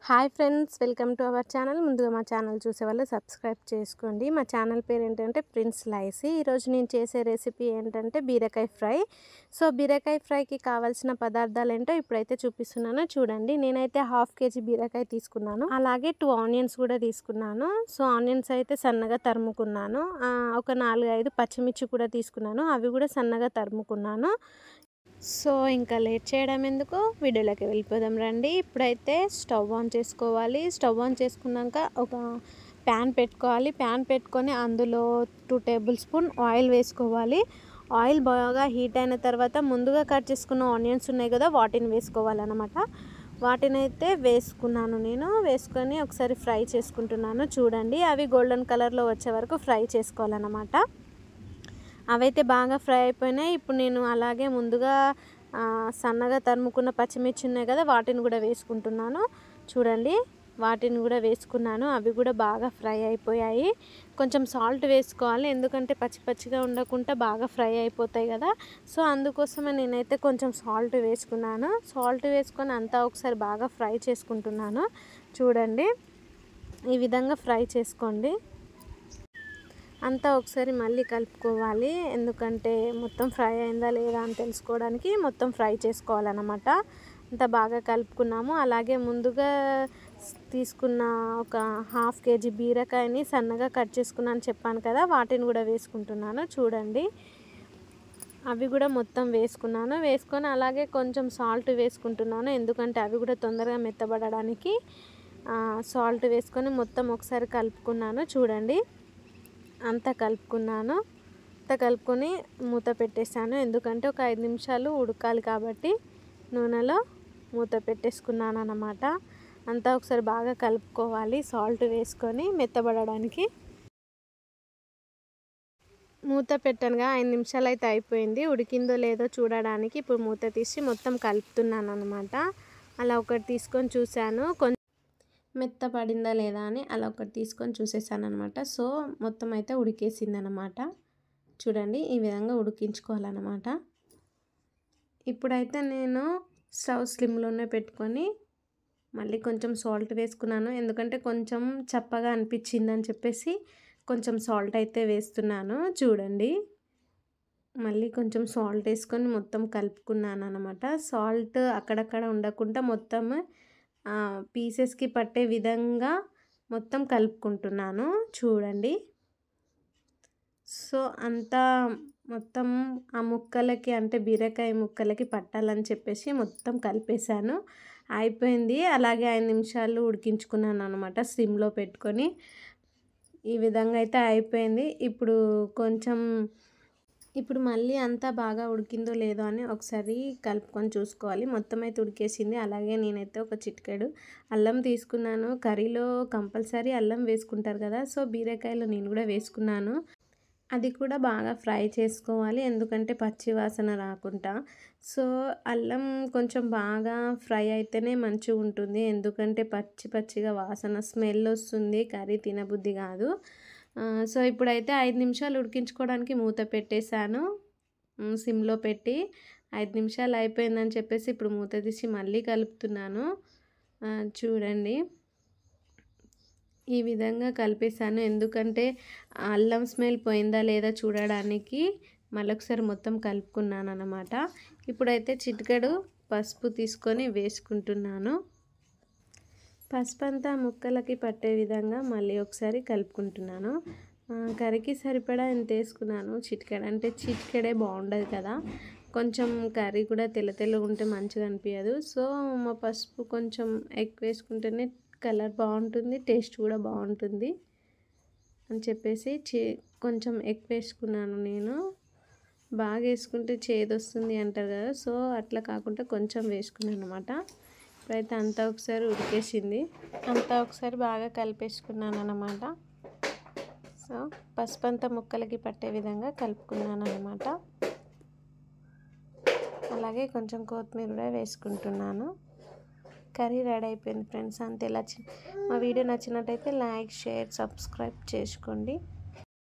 Hi friends, welcome to our channel. ముందుగా మా channel చూసే వాళ్ళు సబ్స్క్రైబ్ చేసుకోండి. మా ఛానల్ పేరు ఏంటంటే ప్రిన్స్ లైసీ. ఈరోజు నేను చేసే రెసిపీ ఏంటంటే బీరకాయ ఫ్రై. సో బీరకాయ ఫ్రైకి కావాల్సిన పదార్థాలు ఏంటో ఇప్పుడైతే చూపిస్తున్నాను చూడండి. నేనైతే 1/2 kg బీరకాయ తీసుకున్నాను, అలాగే 2 ఆనియన్స్ కూడా తీసుకున్నాను. సో ఆనియన్స్ అయితే సన్నగా తరుముకున్నాను. ఒక 4-5 పచ్చిమిర్చి కూడా తీసుకున్నాను, అవి కూడా సన్నగా తరుముకున్నాను. సో ఇంకా లేట్ చేయడం ఎందుకు, వీడియోలోకి వెళ్ళిపోదాం రండి. ఇప్పుడైతే స్టవ్ ఆన్ చేసుకోవాలి. స్టవ్ ఆన్ చేసుకున్నాక ఒక ప్యాన్ పెట్టుకోవాలి. ప్యాన్ పెట్టుకొని అందులో 2 టేబుల్ స్పూన్ ఆయిల్ వేసుకోవాలి. ఆయిల్ బాగా హీట్ అయిన తర్వాత ముందుగా కట్ చేసుకున్న ఆనియన్స్ ఉన్నాయి కదా, వాటిని వేసుకోవాలన్నమాట. వాటిని అయితే వేసుకున్నాను నేను. వేసుకొని ఒకసారి ఫ్రై చేసుకుంటున్నాను చూడండి. అవి గోల్డెన్ కలర్లో వచ్చే వరకు ఫ్రై చేసుకోవాలన్నమాట. అవైతే బాగా ఫ్రై అయిపోయినాయి. ఇప్పుడు నేను అలాగే ముందుగా సన్నగా తరుముకున్న పచ్చిమిర్చి ఉన్నాయి కదా, వాటిని కూడా వేసుకుంటున్నాను చూడండి. వాటిని కూడా వేసుకున్నాను, అవి కూడా బాగా ఫ్రై అయిపోయాయి. కొంచెం సాల్ట్ వేసుకోవాలి, ఎందుకంటే పచ్చి పచ్చిగా ఉండకుండా బాగా ఫ్రై అయిపోతాయి కదా. సో అందుకోసమే నేనైతే కొంచెం సాల్ట్ వేసుకున్నాను. సాల్ట్ వేసుకొని అంతా ఒకసారి బాగా ఫ్రై చేసుకుంటున్నాను చూడండి. ఈ విధంగా ఫ్రై చేసుకోండి. అంతా ఒకసారి మళ్ళీ కలుపుకోవాలి, ఎందుకంటే మొత్తం ఫ్రై అయిందా లేదా అని తెలుసుకోవడానికి మొత్తం ఫ్రై చేసుకోవాలన్నమాట. అంతా బాగా కలుపుకున్నాము. అలాగే ముందుగా తీసుకున్న ఒక 1/2 kg బీరకాయని సన్నగా కట్ చేసుకున్నాను చెప్పాను కదా, వాటిని కూడా వేసుకుంటున్నాను చూడండి. అవి కూడా మొత్తం వేసుకున్నాను. వేసుకొని అలాగే కొంచెం సాల్ట్ వేసుకుంటున్నాను, ఎందుకంటే అవి కూడా తొందరగా మెత్తబడడానికి. సాల్ట్ వేసుకొని మొత్తం ఒకసారి కలుపుకున్నాను చూడండి. అంతా కలుపుకున్నాను. అంతా కలుపుకొని మూత పెట్టేసాను, ఎందుకంటే ఒక 5 నిమిషాలు ఉడకాలి కాబట్టి నూనెలో మూత పెట్టేసుకున్నాను అన్నమాట. అంతా ఒకసారి బాగా కలుపుకోవాలి సాల్ట్ వేసుకొని మెత్తబడడానికి. మూత పెట్టనుగా 5 నిమిషాలు అయితే అయిపోయింది. ఉడికిందో లేదో చూడడానికి ఇప్పుడు మూత తీసి మొత్తం కలుపుతున్నాను అన్నమాట. అలా ఒకటి తీసుకొని చూశాను, మెత్తపడిందా లేదా అని అలా ఒకటి తీసుకొని చూసేసాను అనమాట. సో మొత్తం అయితే ఉడికేసింది అనమాట చూడండి. ఈ విధంగా ఉడికించుకోవాలన్నమాట. ఇప్పుడైతే నేను స్టవ్ స్లిమ్లోనే పెట్టుకొని మళ్ళీ కొంచెం సాల్ట్ వేసుకున్నాను, ఎందుకంటే కొంచెం చప్పగా అనిపించింది అని చెప్పేసి కొంచెం సాల్ట్ అయితే వేస్తున్నాను చూడండి. మళ్ళీ కొంచెం సాల్ట్ వేసుకొని మొత్తం కలుపుకున్నాను అనమాట. సాల్ట్ అక్కడక్కడ ఉండకుండా మొత్తం పీసెస్కి పట్టే విధంగా మొత్తం కలుపుకుంటున్నాను చూడండి. సో అంతా మొత్తం ఆ ముక్కలకి, అంటే బీరకాయ ముక్కలకి పట్టాలని చెప్పేసి మొత్తం కలిపేశాను. అయిపోయింది. అలాగే 5 నిమిషాలు ఉడికించుకున్నాను అనమాట సిమ్లో పెట్టుకొని. ఈ విధంగా అయితే అయిపోయింది. ఇప్పుడు మళ్ళీ అంతా బాగా ఉడికిందో లేదో అని ఒకసారి కలుపుకొని చూసుకోవాలి. మొత్తం అయితే ఉడికేసింది. అలాగే నేనైతే ఒక చిటికెడు అల్లం తీసుకున్నాను. కర్రీలో కంపల్సరీ అల్లం వేసుకుంటారు కదా, సో బీరకాయలో నేను కూడా వేసుకున్నాను. అది కూడా బాగా ఫ్రై చేసుకోవాలి, ఎందుకంటే పచ్చి వాసన రాకుండా. సో అల్లం కొంచెం బాగా ఫ్రై అయితేనే మంచిగా ఉంటుంది, ఎందుకంటే పచ్చి పచ్చిగా వాసన స్మెల్ వస్తుంది, కర్రీ తినబుద్ధి కాదు. సో ఇప్పుడైతే 5 నిమిషాలు ఉడికించుకోవడానికి మూత పెట్టేశాను సిమ్లో పెట్టి. 5 నిమిషాలు అయిపోయిందని చెప్పేసి ఇప్పుడు మూత తీసి మళ్ళీ కలుపుతున్నాను చూడండి. ఈ విధంగా కలిపేసాను, ఎందుకంటే అల్లం స్మెల్ పోయిందా లేదా చూడడానికి. మళ్ళొకసారి మొత్తం కలుపుకున్నాను అన్నమాట. ఇప్పుడైతే చిటికెడు పసుపు తీసుకొని వేసుకుంటున్నాను. పసుపు అంతా ముక్కలకి పట్టే విధంగా మళ్ళీ ఒకసారి కలుపుకుంటున్నాను. కర్రీకి సరిపడా ఎంత వేసుకున్నాను, చిటికెడు, అంటే చిటికెడే బాగుండదు కదా, కొంచెం కర్రీ కూడా తెల్లగా ఉంటే మంచిగా అనిపించదు. సో మా పసుపు కొంచెం ఎక్కువ వేసుకుంటేనే కలర్ బాగుంటుంది, టేస్ట్ కూడా బాగుంటుంది అని చెప్పేసి కొంచెం ఎక్కువ వేసుకున్నాను నేను. బాగా వేసుకుంటే చేదు వస్తుంది అంటారు కదా, సో అట్లా కాకుండా కొంచెం వేసుకున్నాను అనమాట. ఇప్పుడైతే అంతా ఒకసారి ఉడికేసింది. అంతా ఒకసారి బాగా కలిపేసుకున్నాను అన్నమాట. సో పసుపు అంతా ముక్కలకి పట్టే విధంగా కలుపుకున్నాను అనమాట. అలాగే కొంచెం కొత్తిమీర కూడా వేసుకుంటున్నాను. కర్రీ రెడీ అయిపోయింది ఫ్రెండ్స్. అంతే. మా వీడియో నచ్చినట్టయితే లైక్, షేర్, సబ్స్క్రైబ్ చేసుకోండి.